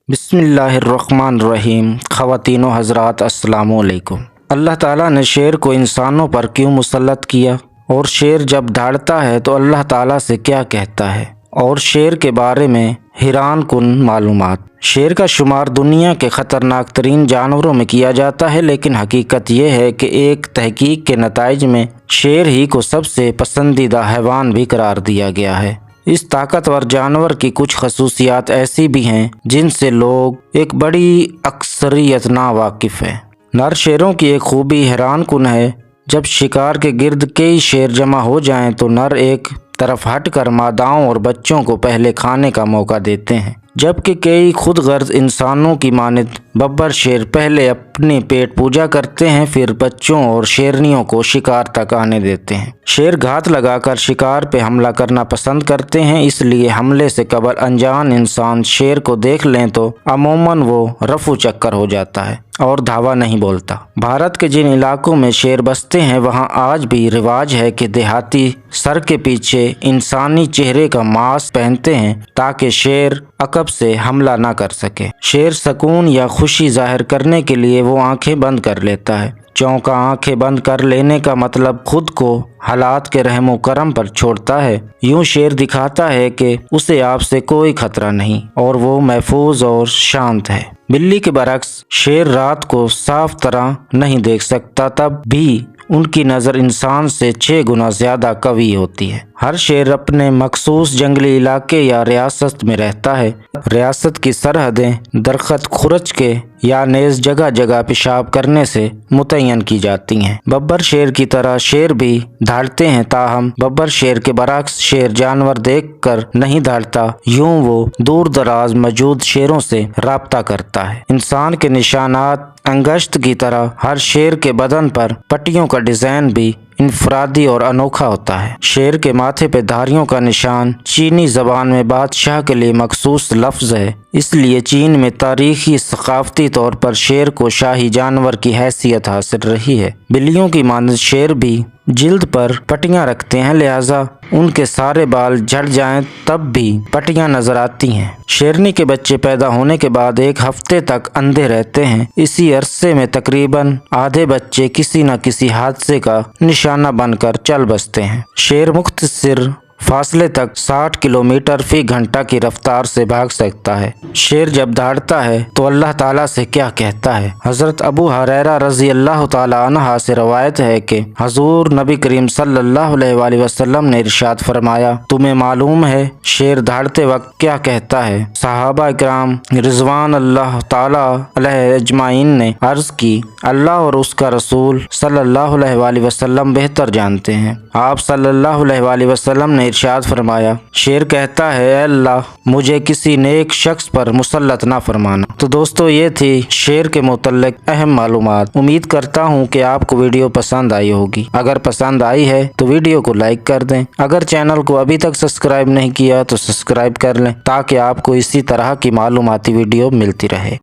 بسم اللہ الرحمن الرحیم۔ خواتین و حضرات السلام علیکم۔ اللہ تعالیٰ نے شیر کو انسانوں پر کیوں مسلط کیا، اور شیر جب دھاڑتا ہے تو اللہ تعالیٰ سے کیا کہتا ہے، اور شیر کے بارے میں حیران کن معلومات۔ شیر کا شمار دنیا کے خطرناک ترین جانوروں میں کیا جاتا ہے، لیکن حقیقت یہ ہے کہ ایک تحقیق کے نتائج میں شیر ہی کو سب سے پسندیدہ حیوان بھی قرار دیا گیا ہے۔ اس طاقتور جانور کی کچھ خصوصیات ایسی بھی ہیں جن سے لوگ ایک بڑی اکثریت ناواقف ہے۔ نر شیروں کی ایک خوبی حیران کن ہے۔ جب شکار کے گرد کئی شیر جمع ہو جائیں تو نر ایک طرف ہٹ کر ماداؤں اور بچوں کو پہلے کھانے کا موقع دیتے ہیں، جبکہ کئی خود غرض انسانوں کی مانند ببر شیر پہلے اپنی پیٹ پوجا کرتے ہیں، پھر بچوں اور شیرنیوں کو شکار تک آنے دیتے ہیں۔ شیر گھات لگا کر شکار پہ حملہ کرنا پسند کرتے ہیں، اس لیے حملے سے قبل انجان انسان شیر کو دیکھ لیں تو عموماً وہ رفو چکر ہو جاتا ہے اور دھاوا نہیں بولتا۔ بھارت کے جن علاقوں میں شیر بستے ہیں وہاں آج بھی رواج ہے کہ دیہاتی سر کے پیچھے انسانی چہرے کا ماسک پہنتے ہیں تاکہ شیر عقب سے حملہ نہ کر سکے۔ شیر سکون یا خوشی ظاہر کرنے کے لیے وہ آنکھیں بند کر لیتا ہے۔ چونکہ آنکھیں بند کر لینے کا مطلب خود کو حالات کے رحم و کرم پر چھوڑتا ہے۔ یوں شیر دکھاتا ہے کہ اسے آپ سے کوئی خطرہ نہیں اور وہ محفوظ اور شانت ہے۔ بلی کے برعکس شیر رات کو صاف طرح نہیں دیکھ سکتا، تب بھی ان کی نظر انسان سے 6 گنا زیادہ قوی ہوتی ہے۔ ہر شیر اپنے مخصوص جنگلی علاقے یا ریاست میں رہتا ہے۔ ریاست کی سرحدیں درخت کھرچ کے یا نیز جگہ جگہ پیشاب کرنے سے متعین کی جاتی ہیں۔ ببر شیر کی طرح شیر بھی دھاڑتے ہیں، تاہم ببر شیر کے برعکس شیر جانور دیکھ کر نہیں دھاڑتا، یوں وہ دور دراز موجود شیروں سے رابطہ کرتا ہے۔ انسان کے نشانات انگشت کی طرح ہر شیر کے بدن پر پٹیوں کا ڈیزائن بھی انفرادی اور انوکھا ہوتا ہے۔ شیر کے ماتھے پہ دھاریوں کا نشان چینی زبان میں بادشاہ کے لیے مخصوص لفظ ہے، اس لیے چین میں تاریخی ثقافتی طور پر شیر کو شاہی جانور کی حیثیت حاصل رہی ہے۔ بلیوں کی مانند شیر بھی جلد پر پٹیاں رکھتے ہیں، لہٰذا ان کے سارے بال جھڑ جائیں تب بھی پٹیاں نظر آتی ہیں۔ شیرنی کے بچے پیدا ہونے کے بعد 1 ہفتے تک اندھے رہتے ہیں۔ اسی عرصے میں تقریباً آدھے بچے کسی نہ کسی حادثے کا نشانہ بن کر چل بستے ہیں۔ شیر مختصر فاصلے تک 60 کلومیٹر فی گھنٹہ کی رفتار سے بھاگ سکتا ہے۔ شیر جب دھاڑتا ہے تو اللہ تعالیٰ سے کیا کہتا ہے؟ حضرت ابو ہریرہ رضی اللہ تعالیٰ عنہ سے روایت ہے کہ حضور نبی کریم صلی اللہ علیہ وآلہ وسلم نے ارشاد فرمایا، تمہیں معلوم ہے شیر دھاڑتے وقت کیا کہتا ہے؟ صحابہ اکرام رضوان اللہ تعالیٰ علیہ اجمعین نے عرض کی، اللہ اور اس کا رسول صلی اللہ علیہ وآلہ وسلم بہتر جانتے ہیں۔ آپ صلی اللہ علیہ وآلہ وسلم نے ارشاد فرمایا، شیر کہتا ہے، اے اللہ مجھے کسی نیک شخص پر مسلط نہ فرمانا۔ تو دوستو، یہ تھی شیر کے متعلق اہم معلومات۔ امید کرتا ہوں کہ آپ کو ویڈیو پسند آئی ہوگی۔ اگر پسند آئی ہے تو ویڈیو کو لائک کر دیں۔ اگر چینل کو ابھی تک سبسکرائب نہیں کیا تو سبسکرائب کر لیں تاکہ آپ کو اسی طرح کی معلوماتی ویڈیو ملتی رہے۔